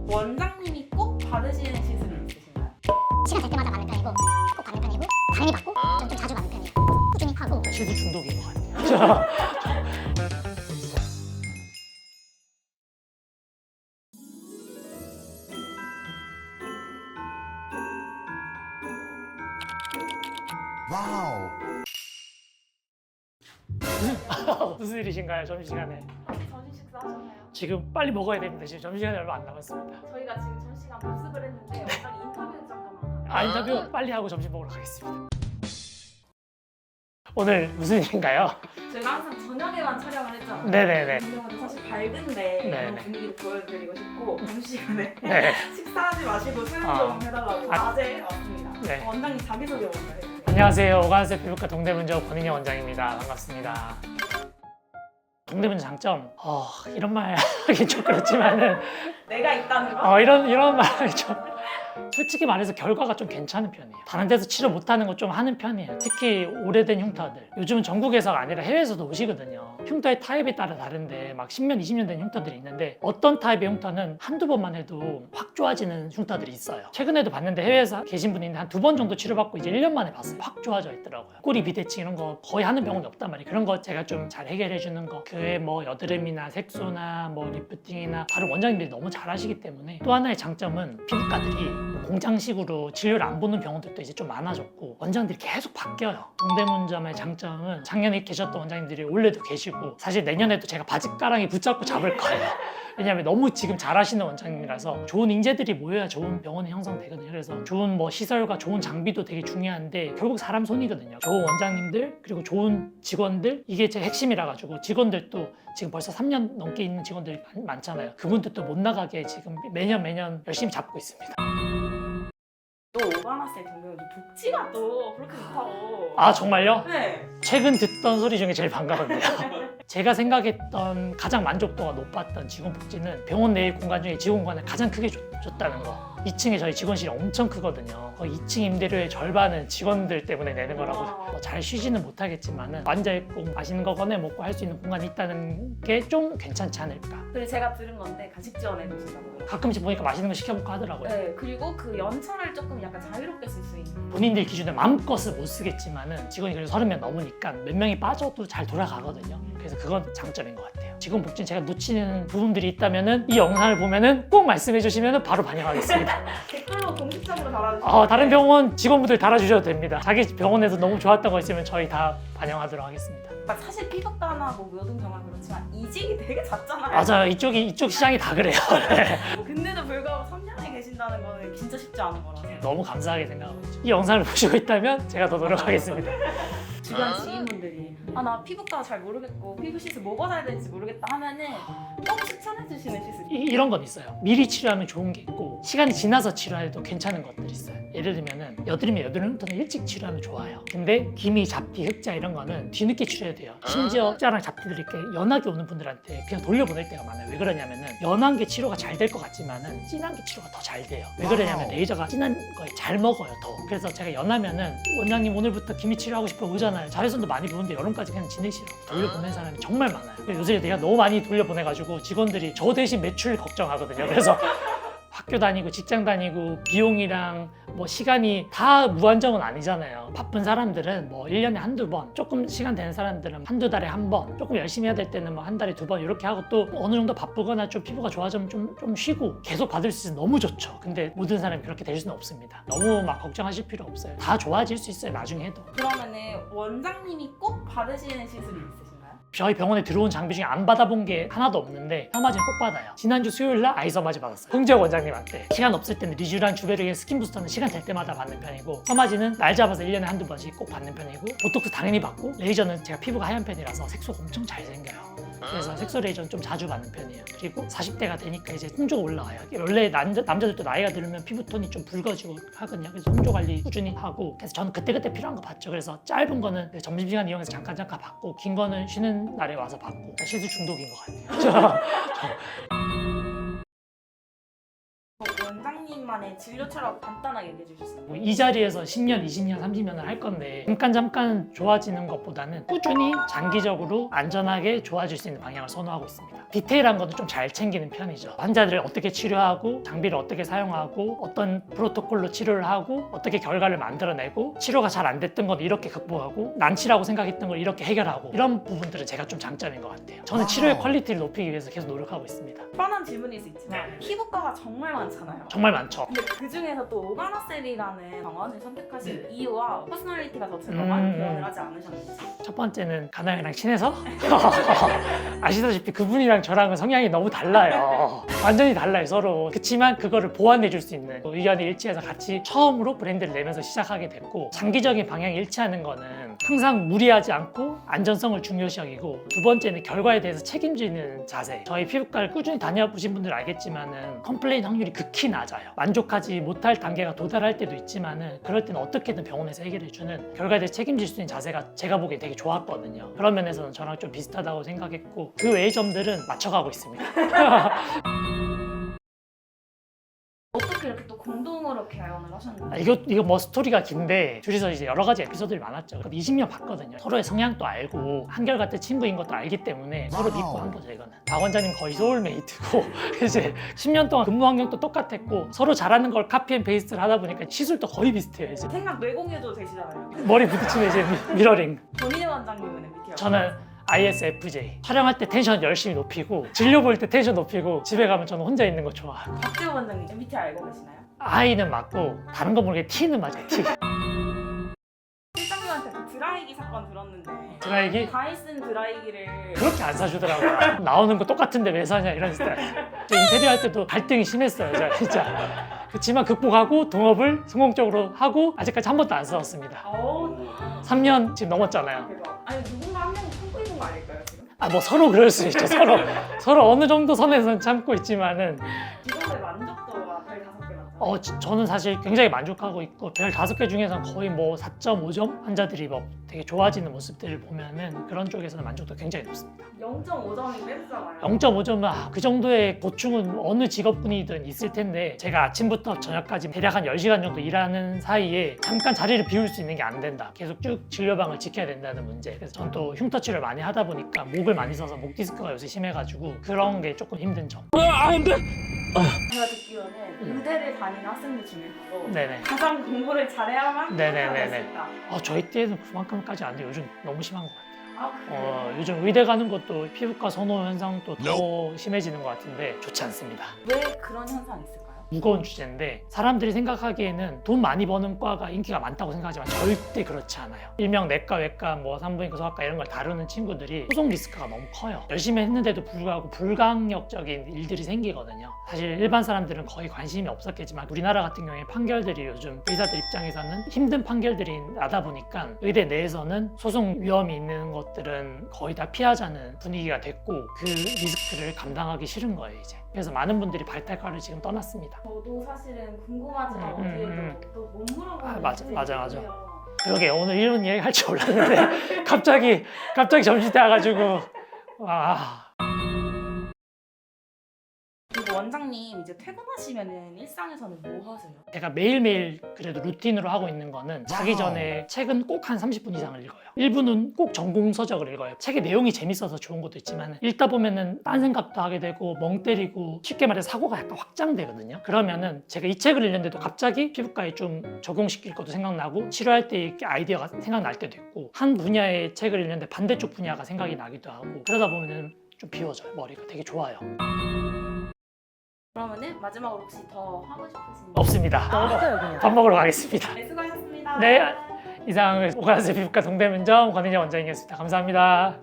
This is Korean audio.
원장님이 꼭 받으시는 시술이 있으신가요? 시간 될 때마다 받는 편이고 꼭 받는 편이고 당연히 받고 좀 자주 받는 편이고 꾸준히 하고 실수 중독인 것 같아요. 와우. 무슨 일이신가요, 점심시간에? 점심 식사 하셨나요? 지금 빨리 먹어야 됩니다. 지금 점심시간이 얼마 안 남았습니다. 저희가 지금 점심시간 복습을 했는데 원장님 인터뷰 잠깐만 아, 인터뷰 빨리 하고 점심 먹으러 가겠습니다. 오늘 무슨 일인가요? 저희가 항상 저녁에만 촬영을 했잖아요. 네네네. 저녁은 사실 밝은데 네네. 그런 분위기를 보여드리고 싶고 점심시간에 네. 식사하지 마시고 수영 아. 좀 해달라고 낮에 왔습니다. 네. 원장님 자기소개 먼저 해주세요. 안녕하세요. 오가는세 피부과 동대문저 권인영 원장입니다. 반갑습니다. 동대문저 장점? 이런 말 하긴 좀 그렇지만은 내가 있다는 거? 이런 말이 좀 솔직히 말해서 결과가 좀 괜찮은 편이에요. 다른 데서 치료 못하는 거 좀 하는 편이에요. 특히 오래된 흉터들. 요즘은 전국에서가 아니라 해외에서도 오시거든요. 흉터의 타입에 따라 다른데 막 10년, 20년 된 흉터들이 있는데 어떤 타입의 흉터는 한두 번만 해도 확 좋아지는 흉터들이 있어요. 최근에도 봤는데 해외에서 계신 분이 있는데 한 두 번 정도 치료받고 이제 1년 만에 봤어요. 확 좋아져 있더라고요. 꼬리 비대칭 이런 거 거의 하는 병원이 없단 말이에요. 그런 거 제가 좀 잘 해결해 주는 거. 그 외에 뭐 여드름이나 색소나 뭐 리프팅이나 다른 원장님들이 너무 잘 하시기 때문에 또 하나의 장점은 피부과들이 공장식으로 진료를 안 보는 병원들도 이제 좀 많아졌고 원장들이 계속 바뀌어요. 동대문점의 장점은 작년에 계셨던 원장님들이 올해도 계시고 사실 내년에도 제가 바짓가랑이 붙잡고 잡을 거예요. 왜냐하면 너무 지금 잘하시는 원장님이라서 좋은 인재들이 모여야 좋은 병원이 형성되거든요. 그래서 좋은 뭐 시설과 좋은 장비도 되게 중요한데 결국 사람 손이거든요. 좋은 원장님들 그리고 좋은 직원들 이게 제 핵심이라 가지고 직원들도 지금 벌써 3년 넘게 있는 직원들이 많잖아요. 그분들도 못 나가게 지금 매년 열심히 잡고 있습니다. 또 오가나스의 동료는 복지가 또 그렇게 좋다고. 아 정말요? 네. 최근 듣던 소리 중에 제일 반가운데요. 제가 생각했던 가장 만족도가 높았던 직원 복지는 병원 내의 공간 중에 직원 공간을 가장 크게 줬다는 거. 2층에 저희 직원실이 엄청 크거든요. 거의 2층 임대료의 절반은 직원들 때문에 내는 거라고. 뭐잘 쉬지는 못하겠지만은 앉아있고 맛있는 거 꺼내 먹고 할 수 있는 공간이 있다는 게 좀 괜찮지 않을까. 그리고 제가 들은 건데 가식 지원해 주신다고. 가끔씩 보니까 맛있는 거 시켜먹고 하더라고요. 네. 그리고 그 연차를 조금 약간 자유롭게 쓸 수 있는. 본인들 기준에 마음껏은 못 쓰겠지만은 직원이 그래도 30명 넘으니까 몇 명이 빠져도 잘 돌아가거든요. 그래서 그건 장점인 것 같아요. 직원 복지는 제가 놓치는 부분들이 있다면은 이 영상을 보면은 꼭 말씀해 주시면은 바로 반영하겠습니다. 댓글로 공식적으로 달아주시면. 다른 병원 직원분들 달아주셔도 됩니다. 자기 병원에서 너무 좋았던 거 있으면 저희 다 반영하도록 하겠습니다. 사실 피부과나 뭐 모든 병원 그렇지만 이직이 되게 잦잖아요. 맞아요. 이쪽 시장이 다 그래요. 네. 근데도 불구하고 3년에 계신다는 거는 진짜 쉽지 않은 거라서. 너무 감사하게 생각하고 있죠. 이 영상을 보시고 있다면 제가 더 노력하겠습니다. 주변 지인분들이 나 피부과 잘 모르겠고 피부 시술 뭐 받아야 될지 모르겠다 하면은 꼭 추천해 주시는 시술이 이런 건 있어요. 미리 치료하면 좋은 게 있고 시간이 지나서 치료해도 괜찮은 것들이 있어요. 예를 들면은 여드름이 흉터는 일찍 치료하면 좋아요. 근데 기미, 잡티, 흑자 이런 거는 뒤늦게 치료해야 돼요. 심지어 흑자랑 잡티들 이렇게 연하게 오는 분들한테 그냥 돌려보낼 때가 많아요. 왜 그러냐면은 연한 게 치료가 잘 될 것 같지만은 진한 게 치료가 더 잘 돼요. 왜 그러냐면 레이저가 진한 거에 잘 먹어요 더. 그래서 제가 연하면은 원장님 오늘부터 기미 치료하고 싶어 오잖아요. 자외선도 많이 보는데 여름까지 그냥 지내시라고 돌려보낸 사람이 정말 많아요. 요새 내가 너무 많이 돌려보내가지고 직원들이 저 대신 매출 걱정하거든요. 그래서 학교 다니고 직장 다니고 비용이랑 뭐 시간이 다 무한정은 아니잖아요. 바쁜 사람들은 뭐 1년에 한두 번, 조금 시간 되는 사람들은 한두 달에 한 번, 조금 열심히 해야 될 때는 뭐 한 달에 두 번 이렇게 하고 또 어느 정도 바쁘거나 좀 피부가 좋아지면 좀 쉬고 계속 받을 수 있으면 너무 좋죠. 근데 모든 사람이 그렇게 될 수는 없습니다. 너무 막 걱정하실 필요 없어요. 다 좋아질 수 있어요. 나중에 해도. 그러면은 원장님이 꼭 받으시는 시술이 있으신가요? 저희 병원에 들어온 장비 중에 안 받아본 게 하나도 없는데 서마지는 꼭 받아요. 지난주 수요일 날 아이 서마지 받았어요. 홍지혁 원장님한테. 시간 없을 때는 리쥬랑 주베르의 스킨 부스터는 시간 될 때마다 받는 편이고 서마지는 날 잡아서 1년에 한두 번씩 꼭 받는 편이고 보톡스 당연히 받고 레이저는 제가 피부가 하얀 편이라서 색소가 엄청 잘 생겨요. 그래서 색소 레이저는 좀 자주 받는 편이에요. 그리고 40대가 되니까 이제 홍조가 올라와요. 원래 남자들도 나이가 들면 피부톤이 좀 붉어지고 하거든요. 그래서 홍조 관리 꾸준히 하고 그래서 저는 그때그때 필요한 거 받죠. 그래서 짧은 거는 점심시간 이용해서 잠깐 받고 긴 거는 쉬는 날에 와서 받고 실수 중독인 것 같아요. 원장님만의 진료 철학 간단하게 얘기해 주실 수 있나요? 뭐이 자리에서 10년, 20년, 30년을 할 건데 잠깐 좋아지는 것보다는 꾸준히 장기적으로 안전하게 좋아질 수 있는 방향을 선호하고 있습니다. 디테일한 것도 좀 잘 챙기는 편이죠. 환자들을 어떻게 치료하고 장비를 어떻게 사용하고 어떤 프로토콜로 치료를 하고 어떻게 결과를 만들어내고 치료가 잘 안 됐던 건 이렇게 극복하고 난치라고 생각했던 걸 이렇게 해결하고 이런 부분들은 제가 좀 장점인 것 같아요. 저는 치료의 퀄리티를 높이기 위해서 계속 노력하고 있습니다. 뻔한 질문일 수 있지만 피부과가 정말 많잖아요. 정말 많죠. 근데 그 중에서 또 오가나셀이라는 병원을 선택하신 이유와 퍼스널리티가 더 들어간 병원을 하지 않으셨는지. 첫 번째는 가나형이랑 친해서 아시다시피 그분이랑 저랑은 성향이 너무 달라요. 완전히 달라요 서로. 그렇지만 그거를 보완해 줄 수 있는 의견이 일치해서 같이 처음으로 브랜드를 내면서 시작하게 됐고, 장기적인 방향이 일치하는 거는 항상 무리하지 않고 안전성을 중요시 여기고, 두 번째는 결과에 대해서 책임지는 자세. 저희 피부과를 꾸준히 다녀보신 분들 알겠지만은 컴플레인 확률이 극히 낮아요. 만족하지 못할 단계가 도달할 때도 있지만은 그럴 때는 어떻게든 병원에서 해결해주는, 결과에 대해 책임질 수 있는 자세가 제가 보기엔 되게 좋았거든요. 그런 면에서는 저랑 좀 비슷하다고 생각했고, 그 외의 점들은 맞춰가고 있습니다. 어떻게 이렇게 또 공동으로 개원을 하셨나요? 이거 뭐 스토리가 긴데 둘이서 이제 여러 가지 에피소드를 많았죠. 20년 봤거든요. 서로의 성향도 알고 한결같은 친구인 것도 알기 때문에 서로 믿고 한 거죠. 이거는 박 원장님 거의 소울메이트고 이제 10년 동안 근무 환경도 똑같았고 서로 잘하는 걸 카피 앤 페이스트를 하다 보니까 시술도 거의 비슷해요. 이제 생각 뇌공유도 되시잖아요. 머리 부딪히면 이제 미러링. 본인의 원장님은 MBTI 저는 ISFJ. 촬영할 때 텐션 열심히 높이고 진료 볼 때 텐션 높이고 집에 가면 저는 혼자 있는 거 좋아하고. 박재호 원장님 MBTI 알고 계시나요? I는 맞고 다른 거 모르게 T는 맞아요. T. 실장님한테 그 드라이기 사건 들었는데 드라이기? 다이슨 드라이기를 그렇게 안 사주더라고요. 나오는 거 똑같은데 왜 사냐 이런 스타일. 저 인테리어 할 때도 갈등이 심했어요. 진짜. 그렇지만 극복하고 동업을 성공적으로 하고 아직까지 한 번도 안 싸웠습니다. 어우 3년 지금 넘었잖아요. 대박. 아니 누군가 한 명이 참고 있는 거 아닐까요 지금? 뭐 서로 그럴 수 있죠. 서로 어느 정도 선에서는 참고 있지만은 직원의 만족도가 별 5개 맞죠? 저는 사실 굉장히 만족하고 있고 별 5개 중에서는 거의 뭐 4.5점 환자들이 뭐 되게 좋아지는 모습들을 보면은 그런 쪽에서는 만족도 굉장히 높습니다. 0.5점이 뺐잖아요. 0.5점은 그 정도의 보충은 어느 직업군이든 있을 텐데, 제가 아침부터 저녁까지 대략 한 10시간 정도 일하는 사이에 잠깐 자리를 비울 수 있는 게 안 된다. 계속 쭉 진료방을 지켜야 된다는 문제. 그래서 전 또 흉터치를 많이 하다 보니까 목을 많이 써서 목 디스크가 요새 심해가지고 그런 게 조금 힘든 점. 제가 듣기로는 의대를 다니는 학생들 중에서도 네네. 가장 공부를 잘해야만 네네네네. 될수 있다. 저희 때는 그만큼까지 안 돼요. 요즘 너무 심한 것 같아요. 아 그래요? 요즘 의대 가는 것도 피부과 선호 현상도 더 심해지는 것 같은데 좋지 않습니다. 왜 그런 현상이 있을까요? 무거운 주제인데 사람들이 생각하기에는 돈 많이 버는 과가 인기가 많다고 생각하지만 절대 그렇지 않아요. 일명 내과, 외과, 뭐 산부인과, 소아과 이런 걸 다루는 친구들이 소송 리스크가 너무 커요. 열심히 했는데도 불구하고 불강력적인 일들이 생기거든요. 사실 일반 사람들은 거의 관심이 없었겠지만 우리나라 같은 경우에 판결들이 요즘 의사들 입장에서는 힘든 판결들이 나다 보니까 의대 내에서는 소송 위험이 있는 것들은 거의 다 피하자는 분위기가 됐고, 그 리스크를 감당하기 싫은 거예요 이제. 그래서 많은 분들이 발달과를 지금 떠났습니다. 저도 사실은 궁금하지만 어디에도 또 못 물어보는 맞아. 그러게 오늘 이런 얘기 할 줄 몰랐는데 갑자기 점심때 와가지고 그리고 원장님 이제 퇴근하시면은 일상에서는 뭐 하세요? 제가 매일매일 그래도 루틴으로 하고 있는 거는 자기 전에 책은 꼭 한 30분 이상을 읽어요. 1부는 꼭 전공 서적을 읽어요. 책의 내용이 재밌어서 좋은 것도 있지만 읽다 보면은 딴 생각도 하게 되고 멍 때리고 쉽게 말해서 사고가 약간 확장되거든요. 그러면은 제가 이 책을 읽는데도 갑자기 피부과에 좀 적용시킬 것도 생각나고 치료할 때 이렇게 아이디어가 생각날 때도 있고, 한 분야의 책을 읽는데 반대쪽 분야가 생각이 나기도 하고, 그러다 보면은 좀 비워져요. 머리가 되게 좋아요. 그러면은 마지막으로 혹시 더 하고 싶으신 없습니다. 없어요 그냥. 밥 먹으러 가겠습니다. 네 수고하셨습니다. 네. 이상 오가나셀 피부과 동대문점 권인영 원장이었습니다. 감사합니다.